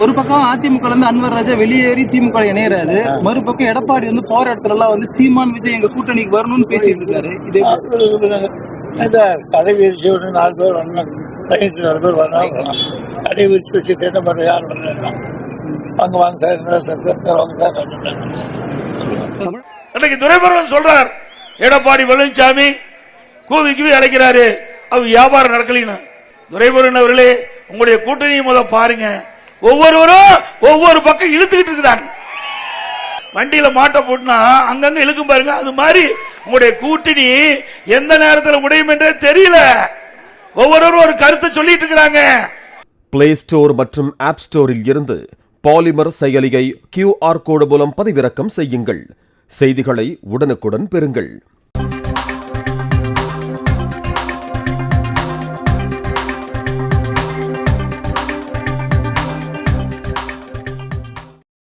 ஒரு பக்கம் அதிமுக இருந்து அன்வர் ராஜா வெளியேறி திமுக இணையறாரு, மறுபக்கம் எடப்பாடி வந்து போற இடத்துல எல்லாம் வந்து சீமான் விஜய் எங்க கூட்டணிக்கு வரணும்னு பேசிட்டு இருக்காரு. இதே கடை விரிச்சு ஒரு 4 பேர் வரணும், 4 பேர் வரணும். கடை விரிச்சு வச்சுட்டு என்ன பண்ற, யார் பண்ணலாம் அங்க வாங்க சார் வாங்க சார். இன்னைக்கு துரைமுருகன் சொல்றார், எடப்பாடி பழனிசாமி கூவி அழைக்கிறாரு, அவ வியாபாரம் நடக்கலின்னு. துரைமுருகன் அவர்களே, உங்களுடைய கூட்டணியை முத பாருங்க. ஒவ்வொருவரும் ஒவ்வொரு பக்கம் இழுத்துக்கிட்டு இருக்கிறாங்க. வண்டியில மாட்ட போட்டுனா அங்கங்க இழுக்கும் பாருங்க. அது மாதிரி உங்களுடைய கூட்டணி எந்த நேரத்தில் உடையும் என்றே தெரியல. ஒவ்வொருவரும் ஒரு கருத்தை சொல்லிட்டு இருக்கிறாங்க. பிளே ஸ்டோர் மற்றும் ஆப் ஸ்டோரில் இருந்து பாலிமர் செயலியை QR கோடு மூலம் பதிவிறக்கம் செய்யுங்கள். செய்திகளை உடனுக்குடன் பெறுங்கள்.